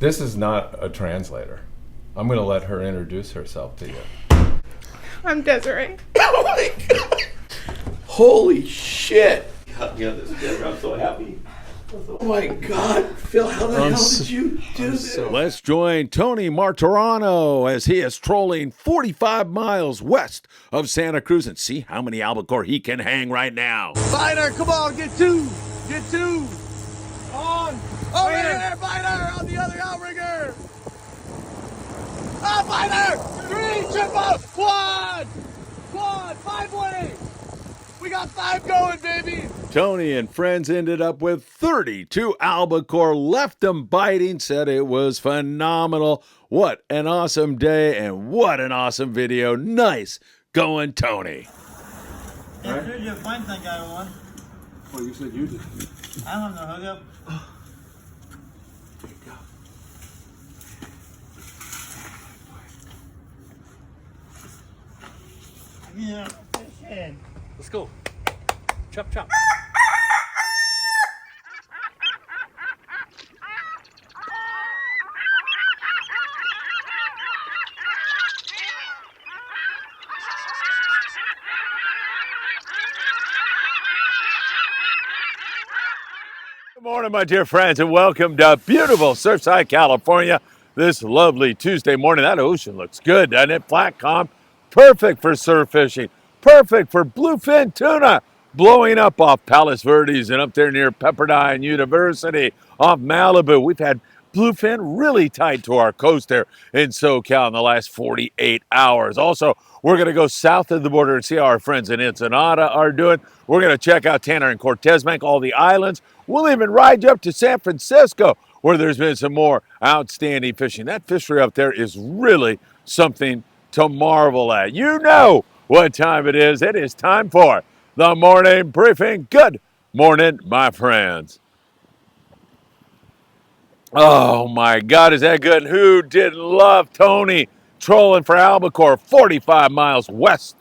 This is not a translator. I'm going to let her introduce herself to you. I'm Desiree. Oh my God. Holy shit. I'm so happy. Oh my God. Phil, how the hell did you do this? Let's join Tony Martorano as he is trolling 45 miles west of Santa Cruz and see how many albacore he can hang right now. Fighter, come on, get two. Get two. On. Over here, fighter, on the other outrigger. Ah, fighter. 3, triple, quad, 5-way. We got 5 going, baby. Tony and friends ended up with 32 albacore, left them biting, said it was phenomenal. What an awesome day and what an awesome video. Nice going, Tony. Yeah, sure, you find that guy one. Well, you said you did. I don't know hookup. There you go. Yeah, shit. Let's go. Chop, chop. Good morning, my dear friends, and welcome to beautiful Surfside, California. This lovely Tuesday morning. That ocean looks good, doesn't it? Flat calm, perfect for surf fishing, perfect for bluefin tuna, blowing up off Palos Verdes and up there near Pepperdine University, off Malibu. We've had bluefin really tight to our coast there in SoCal in the last 48 hours. Also, we're going to go south of the border and see how our friends in Ensenada are doing. We're going to check out Tanner and Cortez Bank, all the islands. We'll even ride you up to San Francisco, where there's been some more outstanding fishing. That fishery up there is really something to marvel at. You know what time it is. It is time for the morning briefing. Good morning, my friends. Oh my God, is that good? Who didn't love Tony trolling for albacore 45 miles west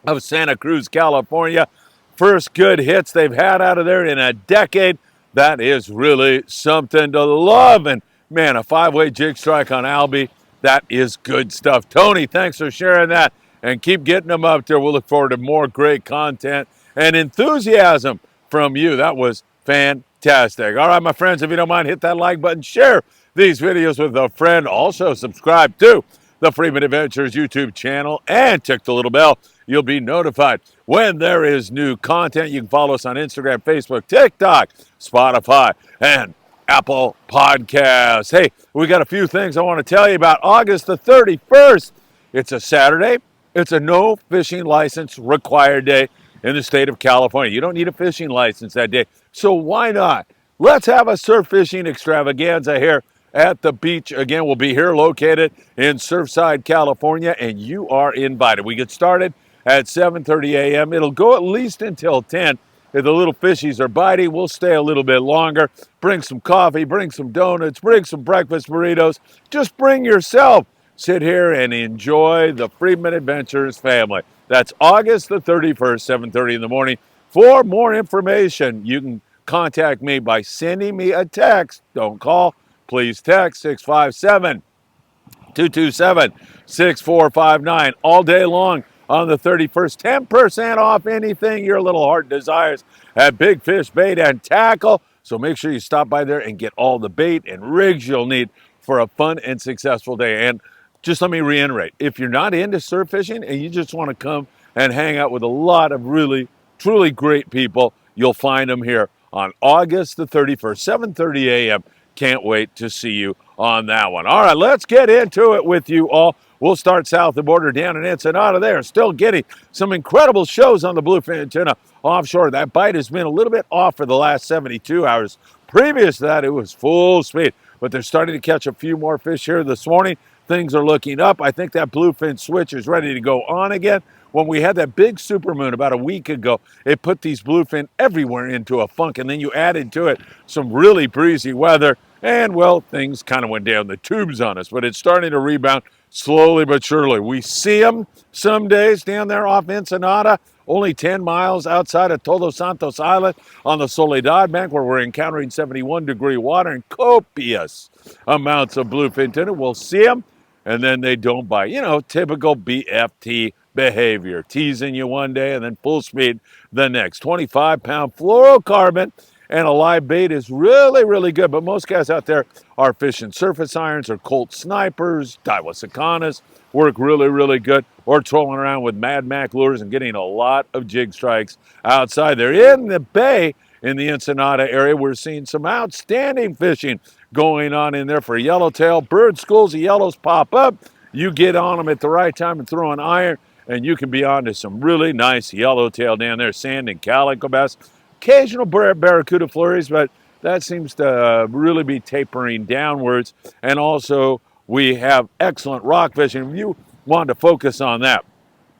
of Santa Cruz, California? First good hits they've had out of there in a decade. That is really something to love. And man, a 5-way jig strike on Albie, that is good stuff. Tony, thanks for sharing that and keep getting them up there. We'll look forward to more great content and enthusiasm from you. That was fantastic. All right, my friends, if you don't mind, hit that like button, share these videos with a friend. Also, subscribe to the Friedman Adventures YouTube channel and tick the little bell. You'll be notified when there is new content. You can follow us on Instagram, Facebook, TikTok, Spotify, and Apple Podcasts. Hey, we got a few things I want to tell you about. August the 31st, it's a Saturday. It's a no fishing license required day in the state of California. You don't need a fishing license that day, so why not? Let's have a surf fishing extravaganza here at the beach. Again, we'll be here located in Surfside, California, and you are invited. We get started at 7:30 a.m. It'll go at least until 10. If the little fishies are biting, we'll stay a little bit longer. Bring some coffee, bring some donuts, bring some breakfast burritos. Just bring yourself. Sit here and enjoy the Friedman Adventures family. That's August the 31st, 7:30 in the morning. For more information, you can contact me by sending me a text. Don't call. Please text 657-227-6459 all day long on the 31st. 10% off anything your little heart desires at Big Fish Bait and Tackle. So make sure you stop by there and get all the bait and rigs you'll need for a fun and successful day. And just let me reiterate, if you're not into surf fishing and you just want to come and hang out with a lot of really, truly great people, you'll find them here on August the 31st, 7:30 a.m. Can't wait to see you on that one. All right, let's get into it with you all. We'll start south of the border down in Ensenada. They're still getting some incredible shows on the bluefin tuna offshore. That bite has been a little bit off for the last 72 hours. Previous to that, it was full speed, but they're starting to catch a few more fish here this morning. Things are looking up. I think that bluefin switch is ready to go on again. When we had that big supermoon about a week ago, it put these bluefin everywhere into a funk, and then you added to it some really breezy weather, and, well, things kind of went down the tubes on us, but it's starting to rebound slowly but surely. We see them some days down there off Ensenada, only 10 miles outside of Todos Santos Island on the Soledad Bank, where we're encountering 71-degree water and copious amounts of bluefin tuna. We'll see them, and then they don't bite. You know, typical BFT behavior, teasing you one day and then full speed the next. 25-pound fluorocarbon and a live bait is really, really good. But most guys out there are fishing surface irons or Colt snipers, Daiwa work really, really good, or trolling around with Mad Mac lures and getting a lot of jig strikes outside there. In the bay, in the Ensenada area, we're seeing some outstanding fishing going on in there for yellowtail. Bird schools of yellows pop up. You get on them at the right time and throw an iron, and you can be on to some really nice yellowtail down there, sand and calico bass. Occasional barracuda flurries, but that seems to really be tapering downwards. And also, we have excellent rock fishing. If you want to focus on that,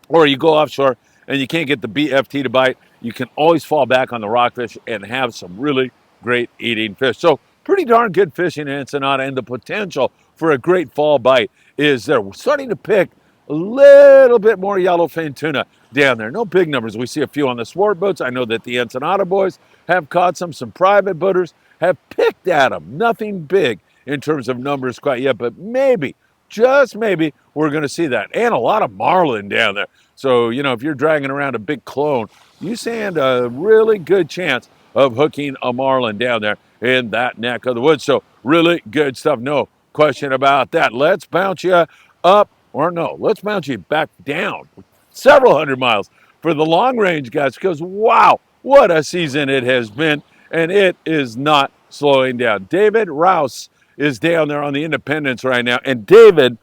or you go offshore and you can't get the BFT to bite, you can always fall back on the rockfish and have some really great eating fish. So pretty darn good fishing in Ensenada, and the potential for a great fall bite is there. We're starting to pick a little bit more yellowfin tuna down there. No big numbers. We see a few on the sport boats. I know that the Ensenada boys have caught some. Some private boaters have picked at them. Nothing big in terms of numbers quite yet, but maybe, just maybe, we're going to see that. And a lot of marlin down there. So, you know, if you're dragging around a big clone, you stand a really good chance of hooking a marlin down there in that neck of the woods. So really good stuff. No question about that. Let's bounce you up, or no, let's bounce you back down several hundred miles for the long range guys, because wow, what a season it has been, and it is not slowing down. David Rouse is down there on the Independence right now, and David,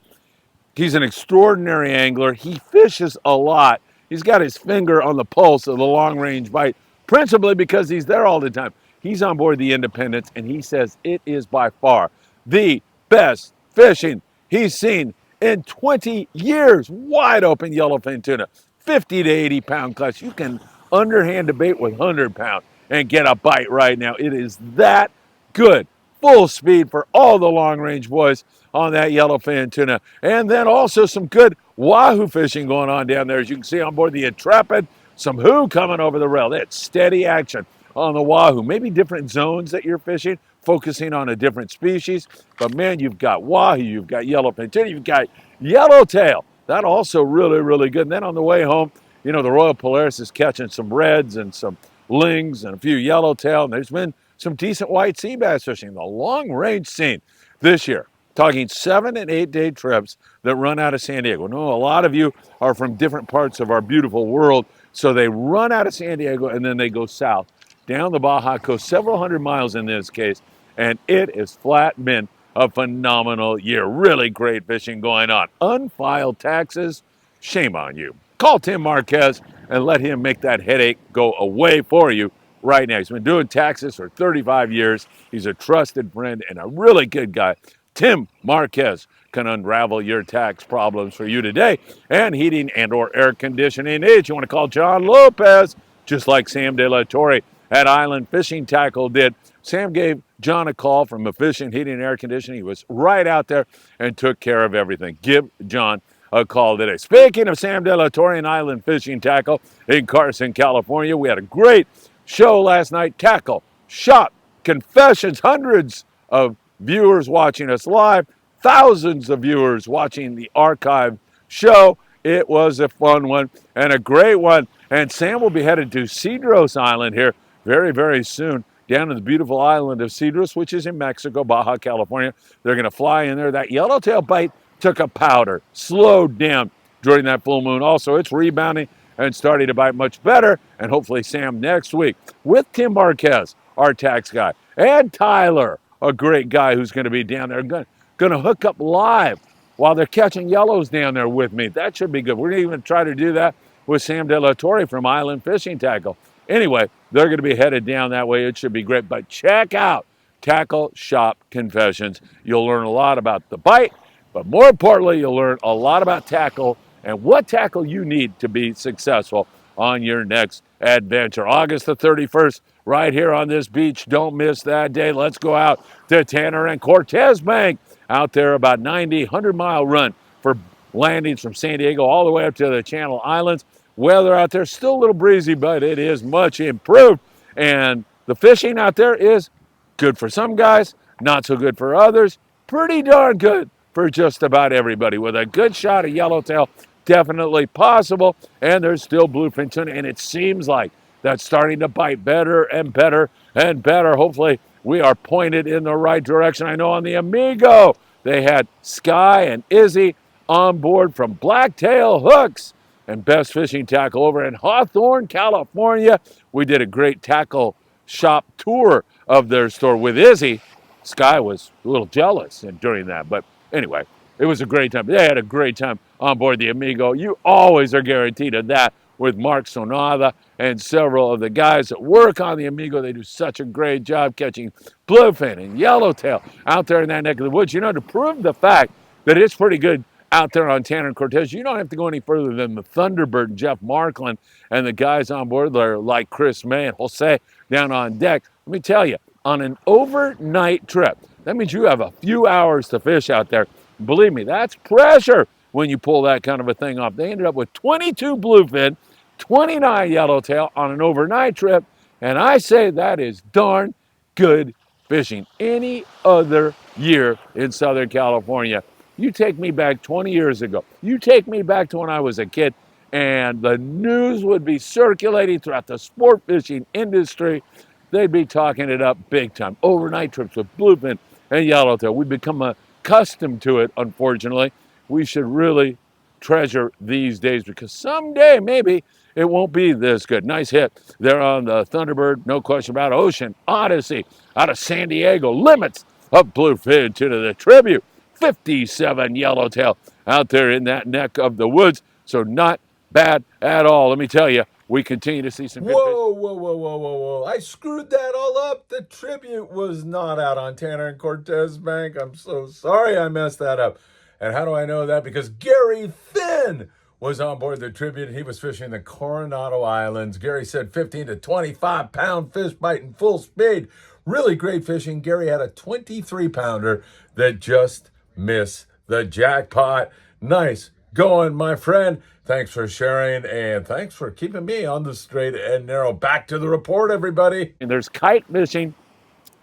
he's an extraordinary angler. He fishes a lot. He's got his finger on the pulse of the long-range bite, principally because he's there all the time. He's on board the Independence, and he says it is by far the best fishing he's seen in 20 years. Wide open yellowfin tuna, 50 to 80 pound class. You can underhand a bait with 100 pound and get a bite right now. It is that good. Full speed for all the long range boys on that yellowfin tuna. And then also some good wahoo fishing going on down there. As you can see on board the Intrepid, some who coming over the rail. That's steady action on the wahoo. Maybe different zones that you're fishing, focusing on a different species. But man, you've got wahoo, you've got yellowfin tuna, you've got yellowtail. That also really, really good. And then on the way home, you know, the Royal Polaris is catching some reds and some lings and a few yellowtail. And there's been some decent white sea bass fishing. The long range scene this year, talking 7 and 8 day trips that run out of San Diego. No, a lot of you are from different parts of our beautiful world, so they run out of San Diego and then they go south down the Baja Coast, several hundred miles in this case, and it is flat been a phenomenal year. Really great fishing going on. Unfiled taxes, shame on you. Call Tim Marquez and let him make that headache go away for you right now. He's been doing taxes for 35 years. He's a trusted friend and a really good guy. Tim Marquez can unravel your tax problems for you today, and heating and or air conditioning needs. You want to call John Lopez, just like Sam De La Torre at Island Fishing Tackle did. Sam gave John a call from Efficient Heating and Air Conditioning. He was right out there and took care of everything. Give John a call today. Speaking of Sam De La Torre and Island Fishing Tackle in Carson, California, we had a great show last night. Tackle, shop, confessions, hundreds of viewers watching us live, thousands of viewers watching the archive show. It was a fun one and a great one. And Sam will be headed to Cedros Island here very, very soon, down to the beautiful island of Cedros, which is in Mexico, Baja California. They're going to fly in there. That yellowtail bite took a powder, slowed down during that full moon. Also, it's rebounding and starting to bite much better. And hopefully Sam next week with Tim Marquez, our tax guy, and Tyler, a great guy who's going to be down there, going to hook up live while they're catching yellows down there with me. That should be good. We're going to even try to do that with Sam De La Torre from Island Fishing Tackle. Anyway, they're going to be headed down that way. It should be great. But check out Tackle Shop Confessions. You'll learn a lot about the bite, but more importantly, you'll learn a lot about tackle and what tackle you need to be successful on your next adventure. August the 31st, right here on this beach. Don't miss that day. Let's go out to Tanner and Cortez Bank. Out there, about 90, 100-mile run for landings from San Diego all the way up to the Channel Islands. weather out there. Still a little breezy, but it is much improved. And the fishing out there is good for some guys, not so good for others. Pretty darn good for just about everybody. With a good shot of yellowtail, definitely possible. And there's still bluefin tuna, and it seems like that's starting to bite better and better and better. Hopefully, we are pointed in the right direction. I know on the Amigo, they had Sky and Izzy on board from Blacktail Hooks and Best Fishing Tackle over in Hawthorne, California. We did a great tackle shop tour of their store with Izzy. Sky was a little jealous during that, but anyway, it was a great time. They had a great time on board the Amigo. You always are guaranteed of that with Mark Sonada and several of the guys that work on the Amigo. They do such a great job catching bluefin and yellowtail out there in that neck of the woods. You know, to prove the fact that it's pretty good out there on Tanner and Cortez, you don't have to go any further than the Thunderbird and Jeff Markland and the guys on board there like Chris May and Jose down on deck. Let me tell you, on an overnight trip, that means you have a few hours to fish out there. Believe me, that's pressure when you pull that kind of a thing off. They ended up with 22 bluefin, 29 yellowtail on an overnight trip, and I say that is darn good fishing. Any other year in Southern California, you take me back 20 years ago, you take me back to when I was a kid, and the news would be circulating throughout the sport fishing industry. They'd be talking it up big time. Overnight trips with bluefin and yellowtail. We've become accustomed to it, unfortunately. We should really treasure these days because someday maybe it won't be this good. Nice hit there on the Thunderbird, no question about it. Ocean Odyssey out of San Diego. Limits of bluefin to the tribute. 57 yellowtail out there in that neck of the woods. So not bad at all. Let me tell you, we continue to see some good fish. Whoa. I screwed that all up. The tribute was not out on Tanner and Cortez Bank. I'm so sorry I messed that up. And how do I know that? Because Gary Finn was on board the tribute. He was fishing the Coronado Islands. Gary said 15 to 25 pound fish biting full speed. Really great fishing. Gary had a 23 pounder that just missed the jackpot. Nice going, my friend. Thanks for sharing, and thanks for keeping me on the straight and narrow. Back to the report, everybody. And there's kite fishing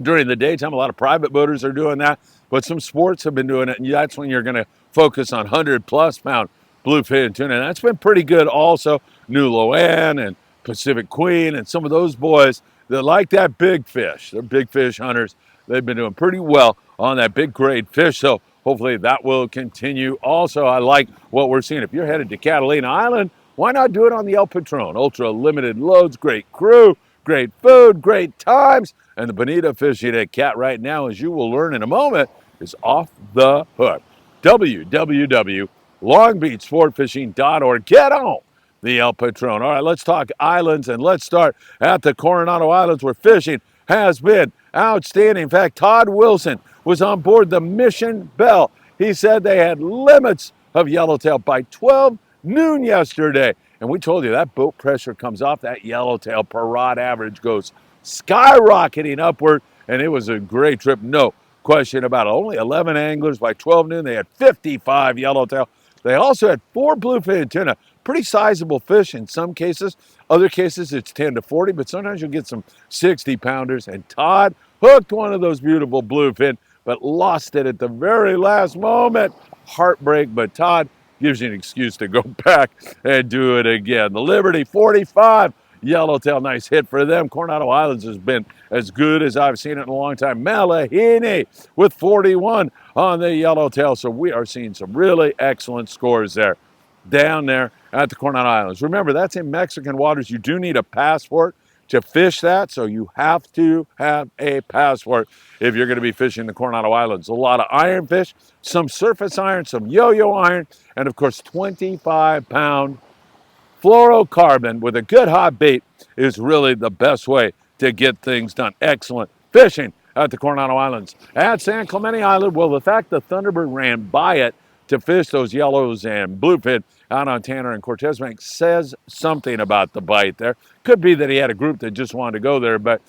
during the daytime. A lot of private boaters are doing that, but some sports have been doing it, and that's when you're going to focus on 100-plus pound bluefin tuna. And that's been pretty good also. New Loan and Pacific Queen and some of those boys that like that big fish. They're big fish hunters. They've been doing pretty well on that big grade fish, so hopefully that will continue. Also, I like what we're seeing. If you're headed to Catalina Island, why not do it on the El Patron? Ultra limited loads, great crew, great food, great times. And the bonita fishing at Cat right now, as you will learn in a moment, is off the hook. www.longbeachsportfishing.org. Get on the El Patron. All right, let's talk islands, and let's start at the Coronado Islands where fishing has been outstanding. In fact, Todd Wilson was on board the Mission Belle. He said they had limits of yellowtail by 12 noon yesterday. And we told you that boat pressure comes off, that yellowtail per rod average goes skyrocketing upward, and it was a great trip, no question about it. Only 11 anglers by 12 noon. They had 55 yellowtail. They also had 4 bluefin tuna, pretty sizable fish in some cases. Other cases it's 10 to 40, but sometimes you'll get some 60 pounders. And Todd hooked one of those beautiful bluefin, but lost it at the very last moment. Heartbreak, but Todd gives you an excuse to go back and do it again. The Liberty, 45 yellowtail, nice hit for them. Coronado Islands has been as good as I've seen it in a long time. Malahini with 41 on the yellowtail. So we are seeing some really excellent scores there down there at the Coronado Islands. Remember, that's in Mexican waters. You do need a passport to fish that, so you have to have a passport if you're going to be fishing the Coronado Islands. A lot of ironfish, some surface iron, some yo-yo iron, and of course 25-pound fluorocarbon with a good hot bait is really the best way to get things done. Excellent fishing at the Coronado Islands. At San Clemente Island, well, the fact the Thunderbird ran by it to fish those yellows and bluefin out on Tanner and Cortez Bank says something about the bite there. Could be that he had a group that just wanted to go there, but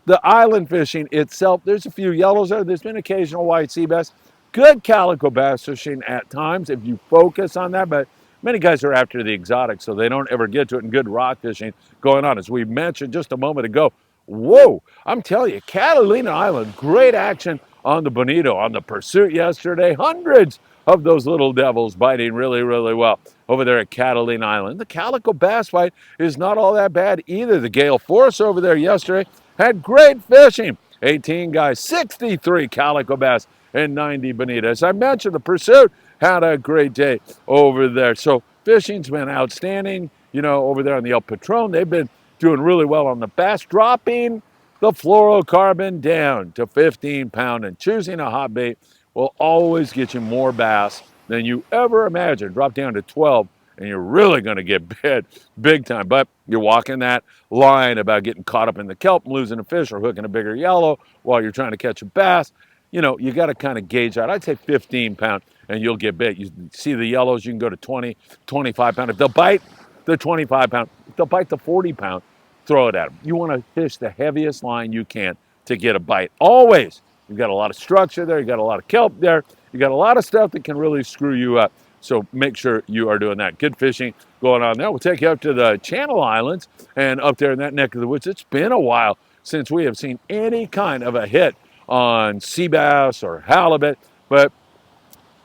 the island fishing itself, there's a few yellows there. There's been occasional white sea bass. Good calico bass fishing at times if you focus on that, but Many guys are after the exotic, so they don't ever get to it, and good rock fishing going on. As we mentioned just a moment ago, whoa, I'm telling you, Catalina Island, great action on the bonito, on the pursuit yesterday. Hundreds of those little devils biting really, really well over there at Catalina Island. The calico bass bite is not all that bad either. The gale force over there yesterday had great fishing. 18 guys, 63 calico bass, and 90 bonita. As I mentioned, the pursuit had a great day over there. So fishing's been outstanding. You know, over there on the El Patron, they've been doing really well on the bass, dropping the fluorocarbon down to 15-pound, and choosing a hot bait will always get you more bass than you ever imagined. Drop down to 12 and you're really going to get bit big time. But you're walking that line about getting caught up in the kelp and losing a fish, or hooking a bigger yellow while you're trying to catch a bass. You know, you got to kind of gauge that. I'd say 15-pound and you'll get bit. You see the yellows, you can go to 20, 25-pound. If they'll bite the 25-pound, if they'll bite the 40-pound, throw it at them. You want to fish the heaviest line you can to get a bite. Always. You've got a lot of structure there. You got a lot of kelp there. You got a lot of stuff that can really screw you up. So make sure you are doing that. Good fishing going on there. We'll take you up to the Channel Islands, and up there in that neck of the woods, it's been a while since we have seen any kind of a hit on sea bass or halibut, but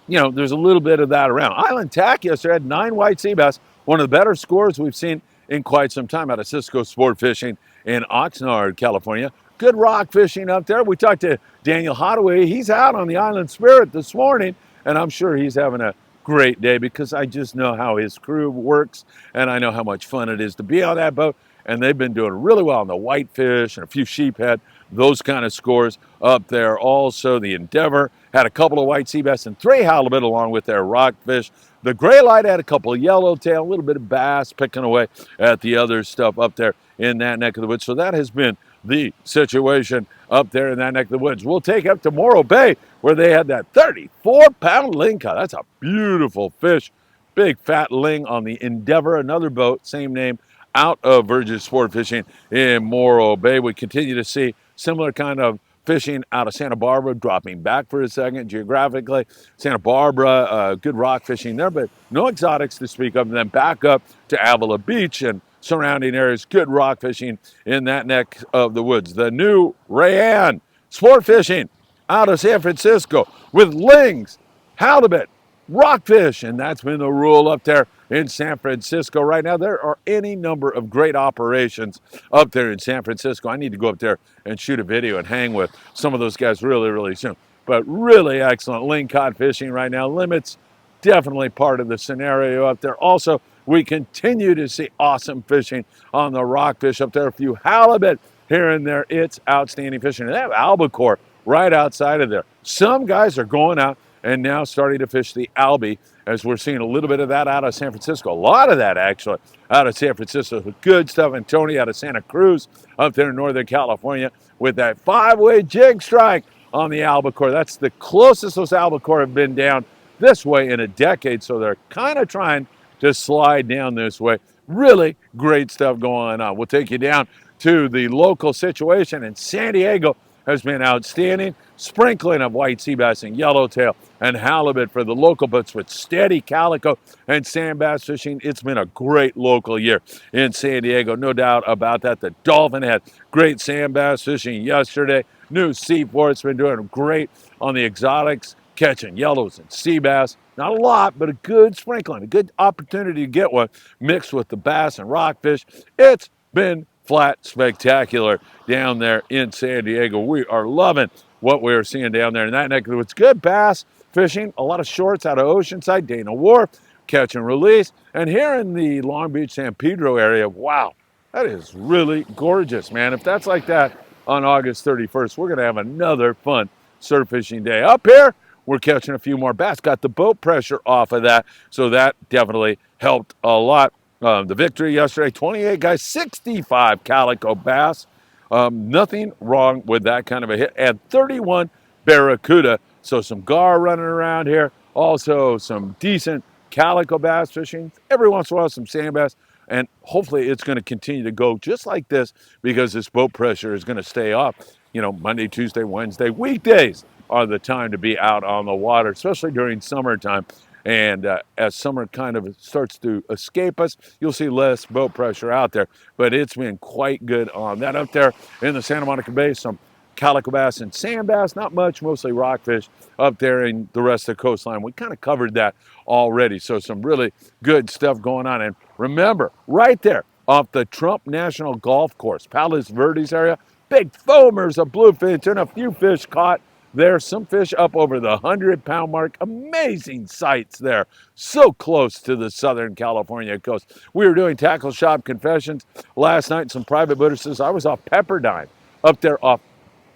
you know, there's a little bit of that around. Island Tack yesterday had 9 white sea bass, one of the better scores we've seen in quite some time out of Cisco Sport Fishing in Oxnard, California. Good rock fishing up there. We talked to Daniel Hottaway. He's out on the Island Spirit this morning, and I'm sure he's having a great day because I just know how his crew works, and I know how much fun it is to be on that boat. And they've been doing really well on the whitefish and a few sheephead, those kind of scores up there. Also, the Endeavor had a couple of white sea bass and 3 halibut along with their rockfish. The Gray Light had a couple of yellowtail, a little bit of bass picking away at the other stuff up there in that neck of the woods. So that has been the situation up there in that neck of the woods. We'll take up to Morro Bay, where they had that 34-pound lingcod. That's a beautiful fish. Big fat ling on the Endeavor, another boat, same name, out of Virgin Sport Fishing in Morro Bay. We continue to see similar kind of fishing out of Santa Barbara, dropping back for a second geographically. Santa Barbara, good rock fishing there, but no exotics to speak of. And then back up to Avila Beach and surrounding areas, good rock fishing in that neck of the woods. The new Rayanne Sport Fishing out of San Francisco with lings, halibut, rockfish, and that's been the rule up there in San Francisco right now. There are any number of great operations up there in San Francisco. I need to go up there and shoot a video and hang with some of those guys really, really soon. But really excellent lingcod fishing right now. Limits definitely part of the scenario up there. Also, we continue to see awesome fishing on the rockfish up there. A few halibut here and there. It's outstanding fishing. And they have albacore right outside of there. Some guys are going out and now starting to fish the albie, as we're seeing a little bit of that out of San Francisco. A lot of that, actually, out of San Francisco. Good stuff. And Tony out of Santa Cruz up there in Northern California with that 5-way jig strike on the albacore. That's the closest those albacore have been down this way in a decade, so they're kind of trying to slide down this way. Really great stuff going on. We'll take you down to the local situation in San Diego. Has been outstanding. Sprinkling of white sea bass and yellowtail and halibut for the local boats with steady calico and sand bass fishing. It's been a great local year in San Diego, no doubt about that. The Dolphin had great sand bass fishing yesterday. New Seaport's been doing great on the exotics, catching yellows and sea bass. Not a lot, but a good sprinkling, a good opportunity to get one mixed with the bass and rockfish. It's been flat spectacular down there in San Diego. We are loving what we're seeing down there in that neck of the woods. Good bass fishing, a lot of shorts out of Oceanside, Dana Wharf, catch and release. And here in the Long Beach, San Pedro area, wow, that is really gorgeous, man. If that's like that on August 31st, we're going to have another fun surf fishing day. Up here, we're catching a few more bass. Got the boat pressure off of that, so that definitely helped a lot. The victory yesterday, 28 guys, 65 calico bass. Nothing wrong with that kind of a hit. And 31 barracuda. So some gar running around here. Also some decent calico bass fishing. Every once in a while, some sand bass. And hopefully it's going to continue to go just like this because this boat pressure is going to stay off. You know, Monday, Tuesday, Wednesday, weekdays are the time to be out on the water, especially during summertime. And as summer kind of starts to escape us, you'll see less boat pressure out there. But it's been quite good on that. Up there in the Santa Monica Bay, some calico bass and sand bass, not much, mostly rockfish up there in the rest of the coastline. We kind of covered that already. So some really good stuff going on. And remember, right there off the Trump National Golf Course, Palos Verdes area, big foamers of bluefin and a few fish caught there. Some fish up over the 100-pound mark. Amazing sights there. So close to the Southern California coast. We were doing tackle shop confessions last night. Some private boaters. I was off Pepperdine up there off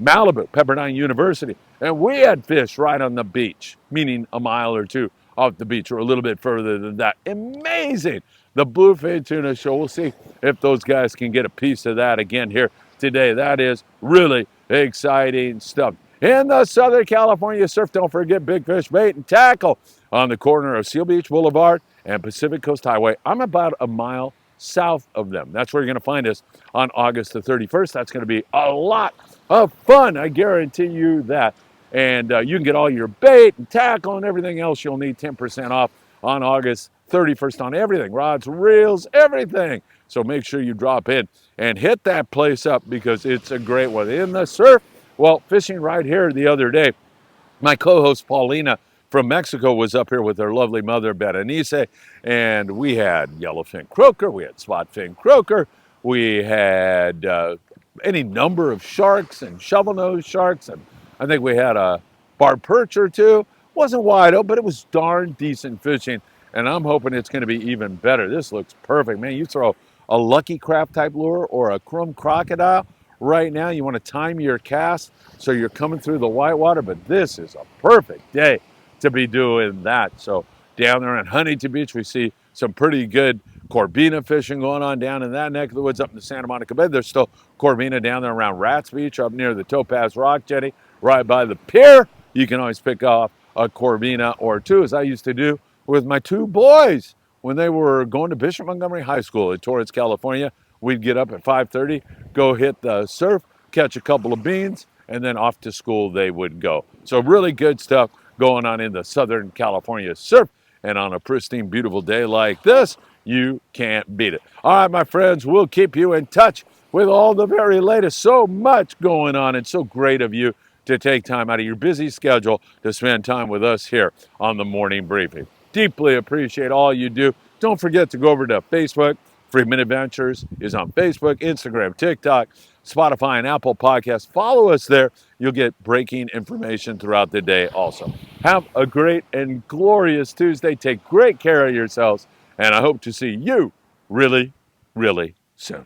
Malibu, Pepperdine University, and we had fish right on the beach, meaning a mile or two off the beach or a little bit further than that. Amazing. The bluefin tuna show. We'll see if those guys can get a piece of that again here today. That is really exciting stuff. In the Southern California surf, don't forget Big Fish Bait and Tackle on the corner of Seal Beach Boulevard and Pacific Coast Highway. I'm about a mile south of them. That's where you're going to find us on August the 31st. That's going to be a lot of fun. I guarantee you that. And you can get all your bait and tackle and everything else you'll need 10% off on August 31st on everything. Rods, reels, everything. So make sure you drop in and hit that place up because it's a great one. In the surf, well, fishing right here the other day, my co-host Paulina from Mexico was up here with her lovely mother Berenice, and we had yellowfin croaker, we had spotfin croaker, we had any number of sharks and shovel-nosed sharks, and I think we had a barred perch or two. Wasn't wide open, but it was darn decent fishing, and I'm hoping it's going to be even better. This looks perfect, man. You throw a Lucky Craft type lure or a chrome crocodile right now, you want to time your cast so you're coming through the whitewater, but this is a perfect day to be doing that. So down there on Huntington Beach, we see some pretty good Corbina fishing going on down in that neck of the woods up in the Santa Monica Bay. There's still Corbina down there around Rats Beach up near the Topaz Rock Jetty right by the pier. You can always pick off a Corbina or two, as I used to do with my two boys when they were going to Bishop Montgomery High School in Torrance, California. We'd get up at 5:30, go hit the surf, catch a couple of beans, and then off to school they would go. So really good stuff going on in the Southern California surf. And on a pristine, beautiful day like this, you can't beat it. All right, my friends, we'll keep you in touch with all the very latest. So much going on, and so great of you to take time out of your busy schedule to spend time with us here on the Morning Briefing. Deeply appreciate all you do. Don't forget to go over to Facebook. Friedman Adventures is on Facebook, Instagram, TikTok, Spotify, and Apple Podcasts. Follow us there. You'll get breaking information throughout the day also. Have a great and glorious Tuesday. Take great care of yourselves, and I hope to see you really, really soon.